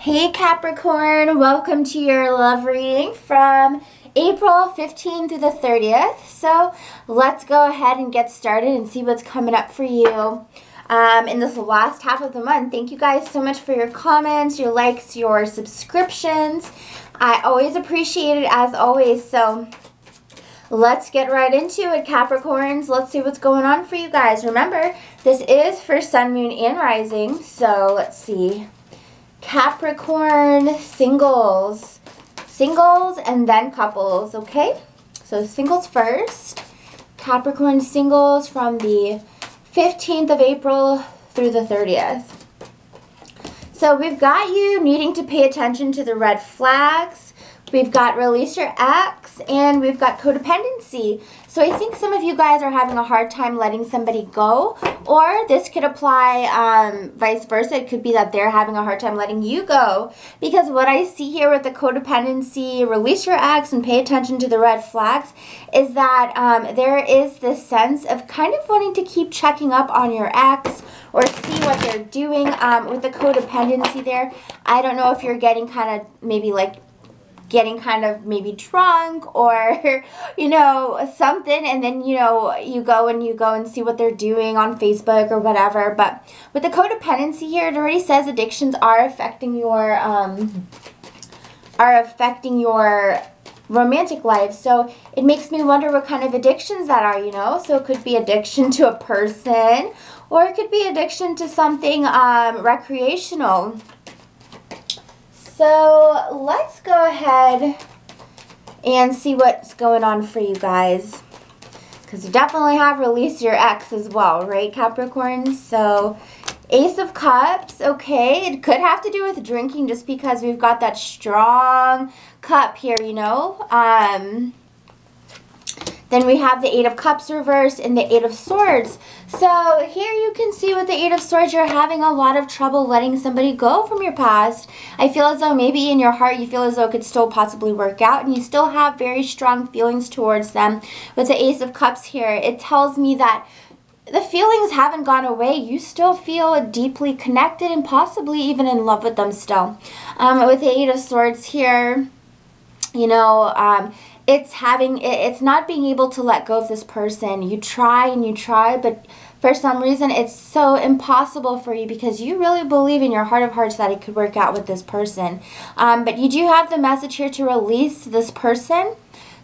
Hey Capricorn, welcome to your love reading from April 15th through the 30th. So let's go ahead and get started and see what's coming up for you in this last half of the month. Thank you guys so much for your comments, your likes, your subscriptions. I always appreciate it as always. So let's get right into it, Capricorns. Let's see what's going on for you guys. Remember, this is for Sun, Moon, and Rising. So let's see. Capricorn singles and then couples, okay? So singles first. Capricorn singles from the 15th of April through the 30th. So we've got you needing to pay attention to the red flags. We've got release your ex, and we've got codependency. So I think some of you guys are having a hard time letting somebody go, or this could apply vice versa. It could be that they're having a hard time letting you go, because what I see here with the codependency, release your ex and pay attention to the red flags, is that there is this sense of kind of wanting to keep checking up on your ex or see what they're doing with the codependency there. I don't know if you're getting kind of maybe drunk or, you know, something, and then, you know, you go and see what they're doing on Facebook or whatever. But with the codependency here, it already says addictions are affecting your romantic life. So it makes me wonder what kind of addictions that are, you know. So it could be addiction to a person, or it could be addiction to something recreational. So let's go ahead and see what's going on for you guys, because you definitely have release your ex as well, right, Capricorn? So Ace of Cups, okay, it could have to do with drinking, just because we've got that strong cup here, you know. Then we have the Eight of Cups reversed and the Eight of Swords. So here you can see with the Eight of Swords, you're having a lot of trouble letting somebody go from your past. I feel as though maybe in your heart you feel as though it could still possibly work out, and you still have very strong feelings towards them. With the Ace of Cups here, it tells me that the feelings haven't gone away. You still feel deeply connected and possibly even in love with them still. With the Eight of Swords here, you know, it's not being able to let go of this person. You try and you try, but for some reason it's so impossible for you, because you really believe in your heart of hearts that it could work out with this person. But you do have the message here to release this person.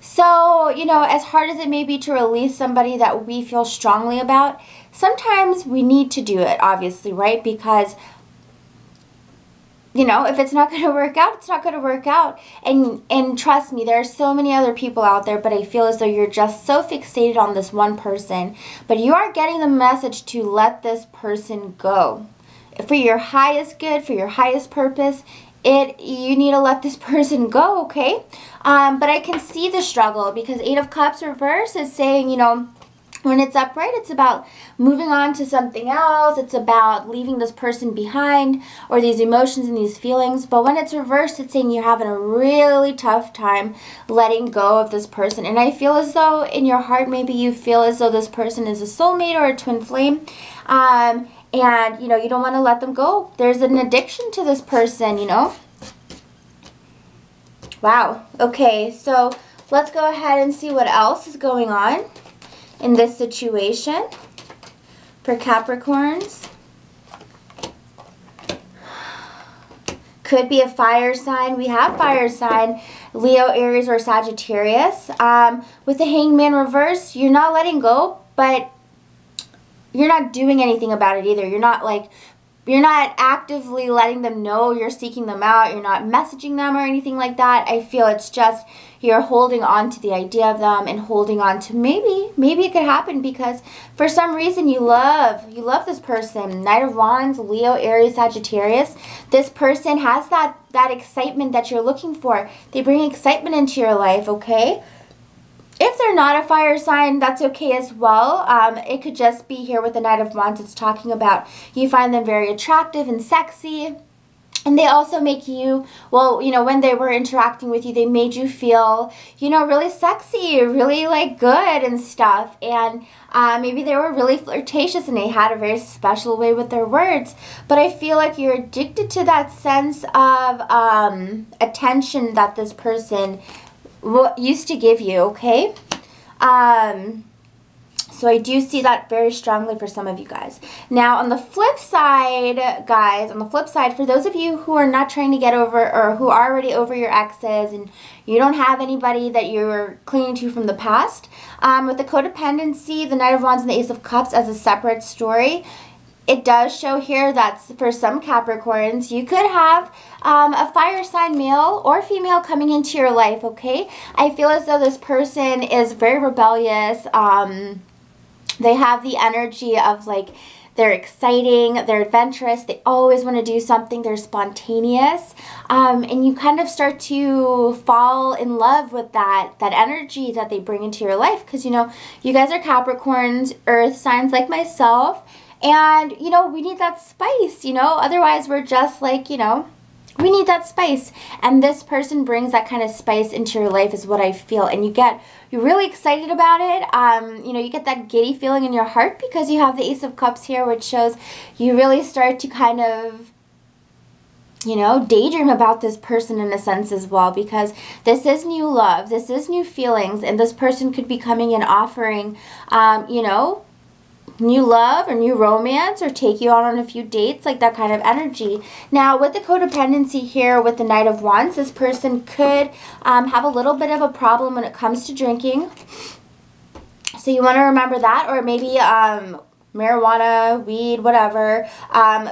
So, you know, as hard as it may be to release somebody that we feel strongly about, sometimes we need to do it, obviously, right? Because, you know, if it's not going to work out, it's not going to work out. And trust me, there are so many other people out there, but I feel as though you're just so fixated on this one person. But you are getting the message to let this person go. For your highest good, for your highest purpose, you need to let this person go, okay? But I can see the struggle, because Eight of Cups reverse is saying, you know, when it's upright, it's about moving on to something else. It's about leaving this person behind, or these emotions and these feelings. But when it's reversed, it's saying you're having a really tough time letting go of this person. And I feel as though in your heart, maybe you feel as though this person is a soulmate or a twin flame. And, you know, you don't want to let them go. There's an addiction to this person, you know. Wow. Okay, so let's go ahead and see what else is going on in this situation for Capricorns. Could be a fire sign. We have fire sign, Leo, Aries, or Sagittarius. With the Hangman reverse, you're not letting go, but you're not doing anything about it either. You're not actively letting them know you're seeking them out. You're not messaging them or anything like that. I feel it's just you're holding on to the idea of them and holding on to maybe it could happen, because for some reason you love this person. Knight of Wands, Leo, Aries, Sagittarius. This person has that excitement that you're looking for. They bring excitement into your life, okay? If they're not a fire sign, that's okay as well. It could just be here with the Knight of Wands. It's talking about you find them very attractive and sexy. And they also make you, well, you know, when they were interacting with you, they made you feel, you know, really sexy, really like good and stuff. And maybe they were really flirtatious and they had a very special way with their words. But I feel like you're addicted to that sense of attention that this person used to give you, okay? So I do see that very strongly for some of you guys. Now, on the flip side, guys, on the flip side, for those of you who are not trying to get over or who are already over your exes and you don't have anybody that you're clinging to from the past, with the codependency, the Knight of Wands and the Ace of Cups as a separate story, it does show here that for some Capricorns, you could have a fire sign male or female coming into your life, okay? I feel as though this person is very rebellious. They have the energy of like, they're exciting, they're adventurous, they always want to do something, they're spontaneous, and you kind of start to fall in love with that energy that they bring into your life, because, you know, you guys are Capricorns, earth signs like myself, and, you know, we need that spice, you know, otherwise we're just like, you know, we need that spice, and this person brings that kind of spice into your life is what I feel, and you're really excited about it. You know, you get that giddy feeling in your heart because you have the Ace of Cups here, which shows you really start to kind of, you know, daydream about this person in a sense as well, because this is new love, this is new feelings, and this person could be coming and offering, you know, new love or new romance or take you out on a few dates, like that kind of energy. Now, with the codependency here with the Knight of Wands, this person could have a little bit of a problem when it comes to drinking. So you want to remember that, or maybe marijuana, weed, whatever,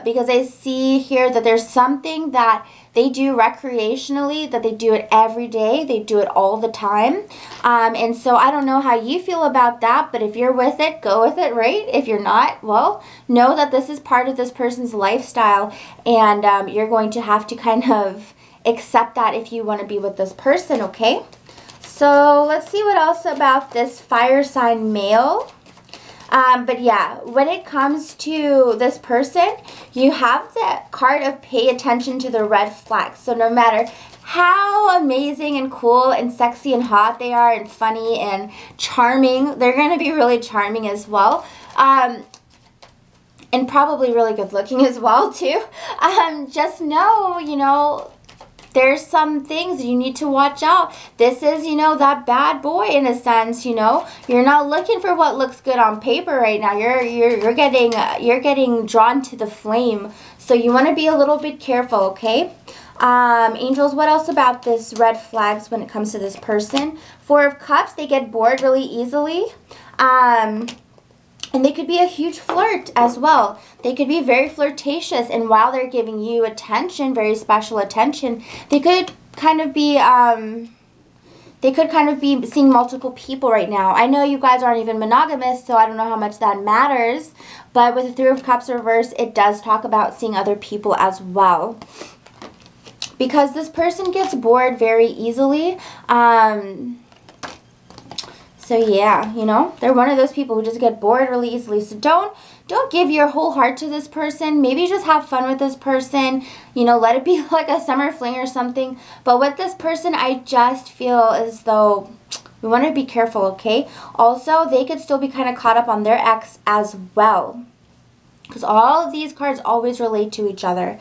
because I see here that there's something that they do recreationally, that they do it every day, they do it all the time, and so I don't know how you feel about that, but if you're with it, go with it, right? If you're not, well, know that this is part of this person's lifestyle, and you're going to have to kind of accept that if you want to be with this person, okay? So let's see what else about this fire sign male. But yeah, when it comes to this person, you have the card of pay attention to the red flags. So no matter how amazing and cool and sexy and hot they are and funny and charming, they're going to be really charming as well. And probably really good looking as well too. Just know, you know, there's some things you need to watch out. This is, you know, that bad boy in a sense, you know. You're not looking for what looks good on paper right now. You're getting drawn to the flame. So you want to be a little bit careful, okay? Angels, what else about this red flags when it comes to this person? Four of Cups, they get bored really easily. And they could be a huge flirt as well. They could be very flirtatious, and while they're giving you attention, very special attention, they could kind of be seeing multiple people right now. I know you guys aren't even monogamous, so I don't know how much that matters, but with the Three of Cups reverse, it does talk about seeing other people as well. Because this person gets bored very easily. So yeah, you know, they're one of those people who just get bored really easily. So don't give your whole heart to this person. Maybe just have fun with this person. You know, let it be like a summer fling or something. But with this person, I just feel as though we want to be careful, okay? Also, they could still be kind of caught up on their ex as well, because all of these cards always relate to each other.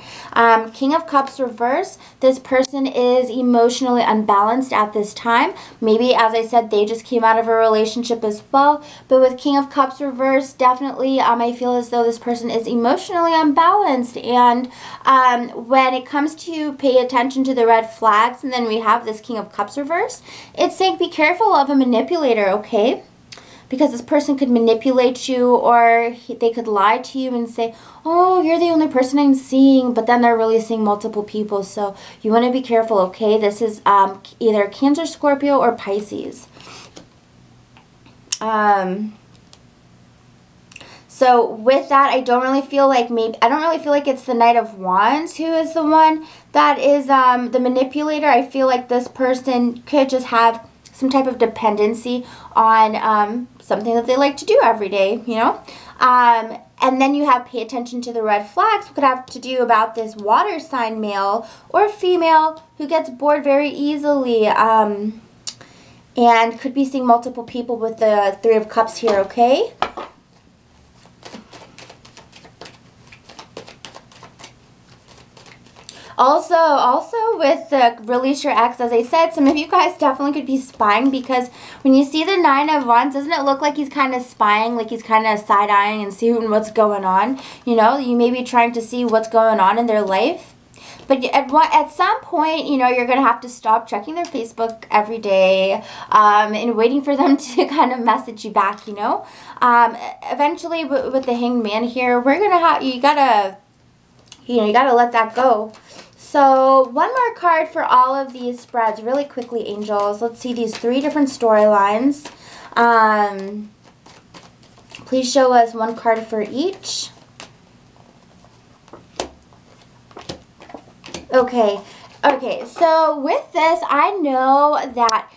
King of Cups reverse, this person is emotionally unbalanced at this time. Maybe, as I said, they just came out of a relationship as well. But with King of Cups reverse, definitely I feel as though this person is emotionally unbalanced. And when it comes to pay attention to the red flags, and then we have this King of Cups reverse, it's saying be careful of a manipulator, okay? Because this person could manipulate you, or they could lie to you and say, oh, you're the only person I'm seeing, but then they're really seeing multiple people. So you want to be careful, okay? This is either Cancer, Scorpio, or Pisces. So with that, I don't really feel like it's the Knight of Wands who is the one that is the manipulator. I feel like this person could just have some type of dependency on something that they like to do every day, you know. And then you have pay attention to the red flags. What could have to do about this water sign male or female who gets bored very easily, and could be seeing multiple people with the Three of Cups here, okay? Also with the release your ex, as I said, some of you guys definitely could be spying, because when you see the Nine of Wands, doesn't it look like he's kind of spying, like he's kind of side-eyeing and seeing what's going on? You know, you may be trying to see what's going on in their life. But at some point, you know, you're going to have to stop checking their Facebook every day, and waiting for them to kind of message you back, you know. Eventually, with the Hanged Man here, we're going to have, you got to let that go. So one more card for all of these spreads really quickly, angels. Let's see these 3 different storylines. Please show us one card for each. Okay, so with this, I know that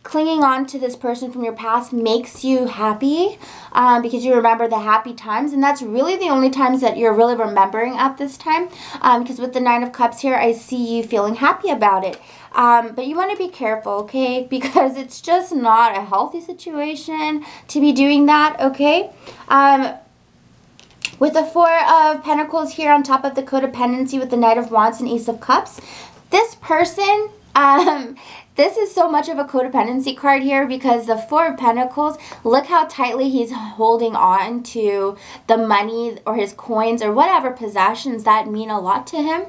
clinging on to this person from your past makes you happy, because you remember the happy times, and that's really the only times that you're really remembering at this time, because with the Nine of Cups here, I see you feeling happy about it. But you want to be careful, okay, because it's just not a healthy situation to be doing that, okay? With the Four of Pentacles here on top of the codependency with the Knight of Wands and Ace of Cups, this person, this is so much of a codependency card here, because the Four of Pentacles, look how tightly he's holding on to the money or his coins or whatever possessions that mean a lot to him.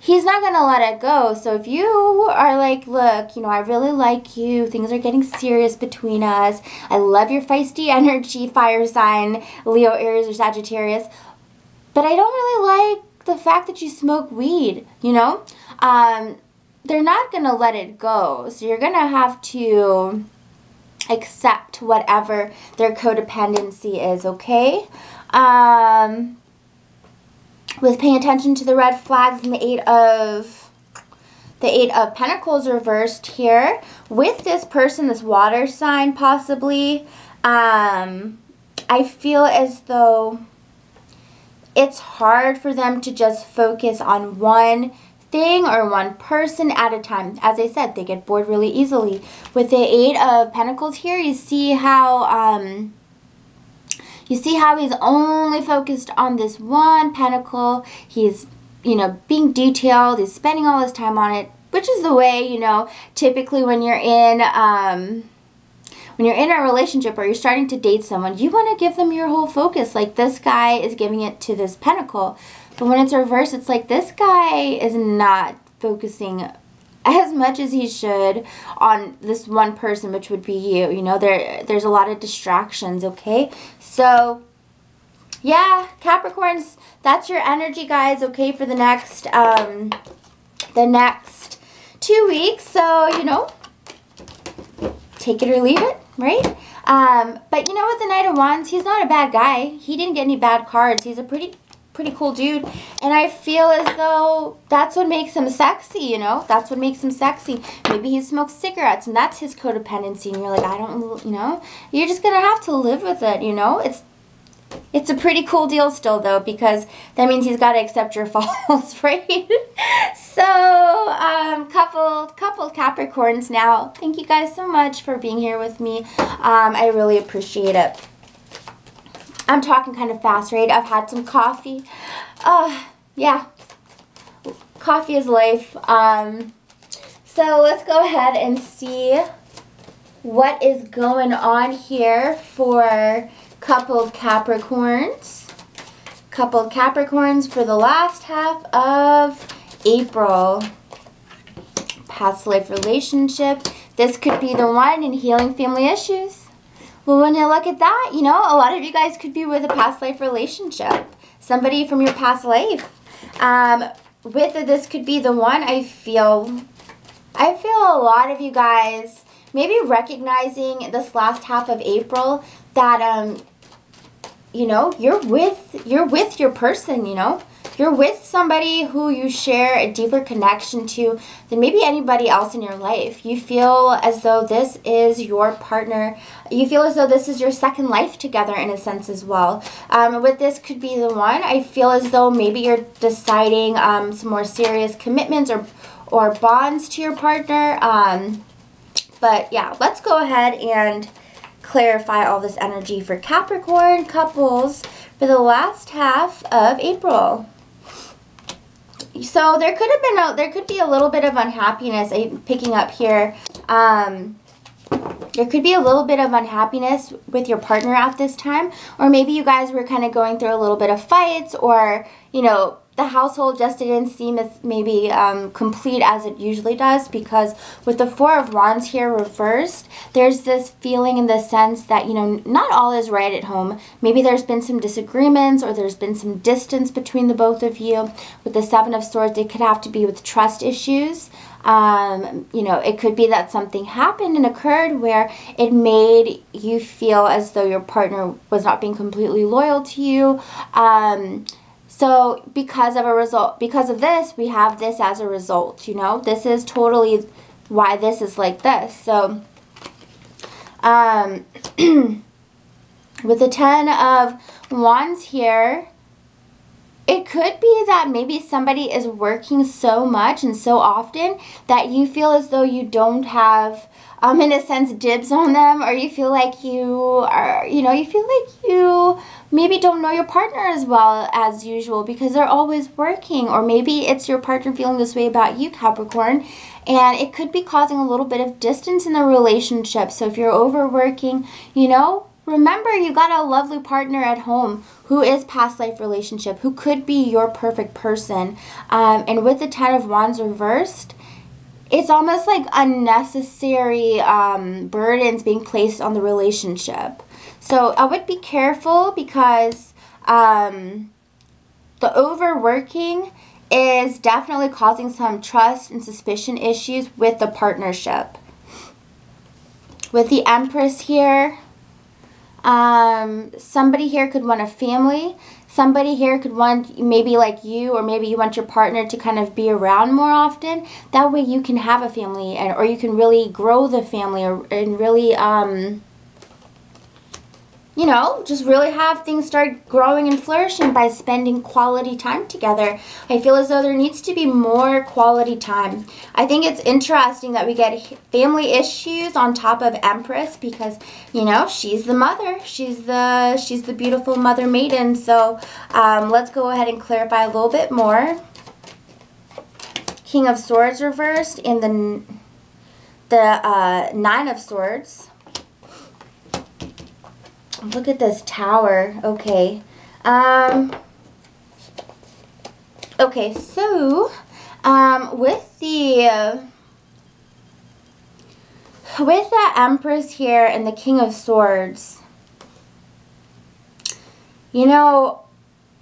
He's not going to let it go. So if you are like, look, you know, I really like you. Things are getting serious between us. I love your feisty energy, fire sign, Leo, Aries, or Sagittarius. But I don't really like the fact that you smoke weed, you know. They're not going to let it go. So you're going to have to accept whatever their codependency is, okay? With paying attention to the red flags and the Eight of Pentacles reversed here. With this person, this water sign possibly, I feel as though it's hard for them to just focus on one thing or one person at a time. As I said, they get bored really easily. With the Eight of Pentacles here, you see how he's only focused on this one pentacle. He's, you know, being detailed. He's spending all his time on it, which is the way, you know, typically when you're in a relationship or you're starting to date someone, you want to give them your whole focus. Like this guy is giving it to this pentacle. But when it's reversed, it's like this guy is not focusing as much as he should on this one person, which would be you. You know, there's a lot of distractions, okay? So, yeah, Capricorns, that's your energy, guys, okay, for the next 2 weeks. So, you know, take it or leave it, right? But, you know, with the Knight of Wands, he's not a bad guy. He didn't get any bad cards. He's a pretty cool dude, and I feel as though that's what makes him sexy, you know. That's what makes him sexy. Maybe he smokes cigarettes and that's his codependency, and you're like, I don't, you know, you're just gonna have to live with it, you know. It's a pretty cool deal still, though, because that means he's got to accept your faults, right? So, couple Capricorns now. Thank you guys so much for being here with me. I really appreciate it. I'm talking kind of fast, right? I've had some coffee. Yeah. Coffee is life. So let's go ahead and see what is going on here for coupled Capricorns. Coupled Capricorns for the last half of April. Past life relationship. This could be the one in healing family issues. Well, when you look at that, you know, a lot of you guys could be with a past life relationship. Somebody from your past life. This could be the one. I feel a lot of you guys maybe recognizing this last half of April that, you know, you're with your person, you know. you're with somebody who you share a deeper connection to than maybe anybody else in your life. You feel as though this is your partner. You feel as though this is your second life together in a sense as well. With this could be the one. I feel as though maybe you're deciding some more serious commitments or bonds to your partner. But yeah, let's go ahead and clarify all this energy for Capricorn couples for the last half of April. So there could be a little bit of unhappiness. I'm picking up here. There could be a little bit of unhappiness with your partner at this time, or maybe you guys were kind of going through a little bit of fights, or you know, the household just didn't seem as maybe complete as it usually does, because with the Four of Wands here reversed, there's this feeling in the sense that, you know, not all is right at home. Maybe there's been some disagreements, or there's been some distance between the both of you. With the Seven of Swords, it could have to be with trust issues. You know, it could be that something happened and occurred where it made you feel as though your partner was not being completely loyal to you. So because of this, we have this as a result, you know. This is totally why this is like this. So with the Ten of Wands here, it could be that maybe somebody is working so much and so often that you feel as though you don't have, in a sense, dibs on them, or you feel like you are, you know, you feel like you maybe don't know your partner as well as usual because they're always working, or maybe it's your partner feeling this way about you, Capricorn, and it could be causing a little bit of distance in the relationship. So if you're overworking, you know, remember you got a lovely partner at home who is past life relationship, who could be your perfect person. And with the Ten of Wands reversed, it's almost like unnecessary burdens being placed on the relationship. So I would be careful, because the overworking is definitely causing some trust and suspicion issues with the partnership. With the Empress here, somebody here could want a family. Somebody here could want, maybe like you, or maybe you want your partner to kind of be around more often. That way you can have a family, and or you can really grow the family, and really, you know, just really have things start growing and flourishing by spending quality time together. I feel as though there needs to be more quality time. I think it's interesting that we get family issues on top of Empress, because, you know, she's the mother. She's the beautiful mother maiden. So let's go ahead and clarify a little bit more. King of Swords reversed, and the Nine of Swords. Look at this Tower. Okay. Okay, so with the Empress here and the King of Swords, you know,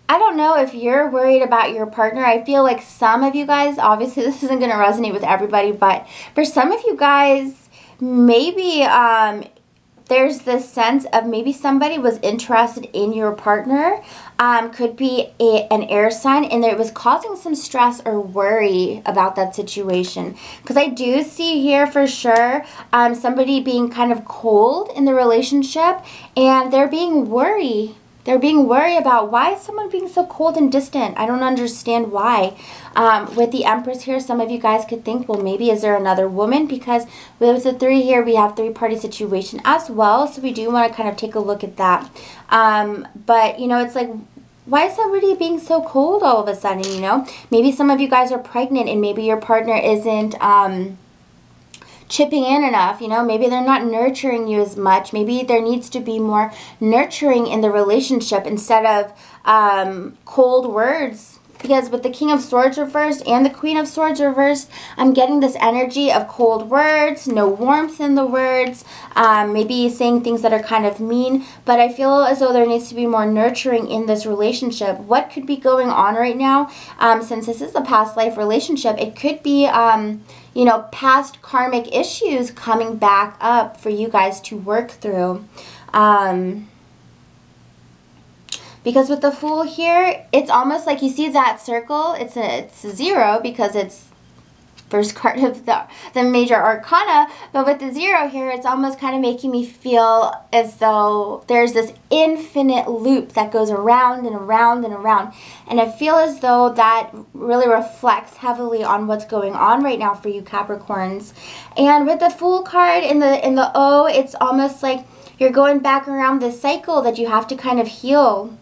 I don't know if you're worried about your partner. I feel like some of you guys, obviously this isn't going to resonate with everybody, but for some of you guys, maybe there's this sense of maybe somebody was interested in your partner. Could be an air sign, and it was causing some stress or worry about that situation. Because I do see here for sure somebody being kind of cold in the relationship, and they're being worried. They're being worried about, why is someone being so cold and distant? I don't understand why. With the Empress here, some of you guys could think, well, maybe is there another woman? Because with the Three here, we have three-party situation as well. So we do want to kind of take a look at that. But, you know, it's like, why is somebody being so cold all of a sudden, you know? Maybe some of you guys are pregnant, and maybe your partner isn't chipping in enough, you know, maybe they're not nurturing you as much. Maybe there needs to be more nurturing in the relationship instead of cold words. Because with the King of Swords reversed and the Queen of Swords reversed, I'm getting this energy of cold words, no warmth in the words, maybe saying things that are kind of mean. But I feel as though there needs to be more nurturing in this relationship. What could be going on right now? Since this is a past life relationship, it could be, you know, past karmic issues coming back up for you guys to work through. Because with the Fool here, it's almost like you see that circle. It's a 0 because it's first card of the major arcana, but with the 0 here, it's almost kind of making me feel as though there's this infinite loop that goes around and around and around, and I feel as though that really reflects heavily on what's going on right now for you Capricorns. And with the Fool card in the O, it's almost like you're going back around this cycle that you have to kind of heal.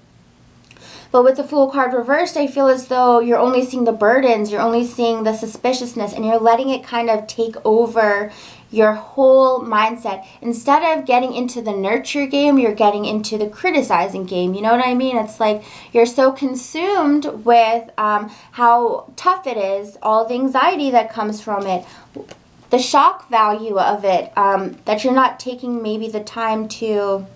But with the Fool card reversed, I feel as though you're only seeing the burdens, you're only seeing the suspiciousness, and you're letting it kind of take over your whole mindset. Instead of getting into the nurture game, you're getting into the criticizing game. You know what I mean? It's like you're so consumed with how tough it is, all the anxiety that comes from it, the shock value of it, that you're not taking maybe the time to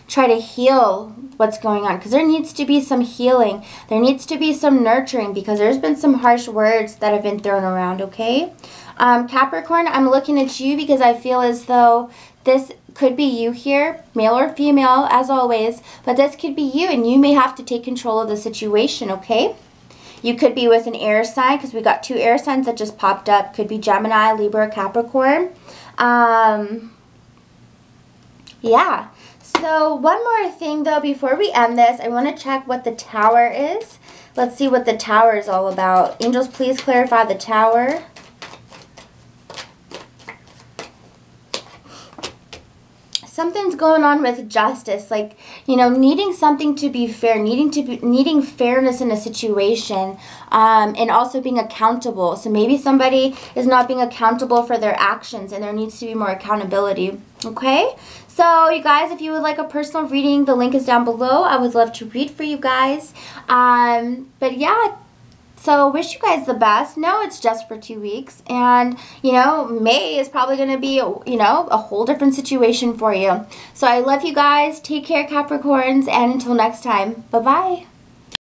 try to heal what's going on, because there needs to be some healing. There needs to be some nurturing, because there's been some harsh words that have been thrown around, okay? Capricorn, I'm looking at you because I feel as though this could be you here, male or female, as always, but this could be you, and you may have to take control of the situation, okay? You could be with an air sign, because we got 2 air signs that just popped up. Could be Gemini, Libra, Capricorn. Yeah. So one more thing though before we end this, I want to check what the Tower is. Let's see what the Tower is all about. Angels, please clarify the Tower. Something's going on with justice, like, you know, needing something to be fair, needing fairness in a situation, and also being accountable. So maybe somebody is not being accountable for their actions, and there needs to be more accountability. Okay, so you guys, if you would like a personal reading, the link is down below. I would love to read for you guys. But yeah. So wish you guys the best. No, it's just for 2 weeks. And, you know, May is probably going to be, you know, a whole different situation for you. So I love you guys. Take care, Capricorns. And until next time, bye-bye.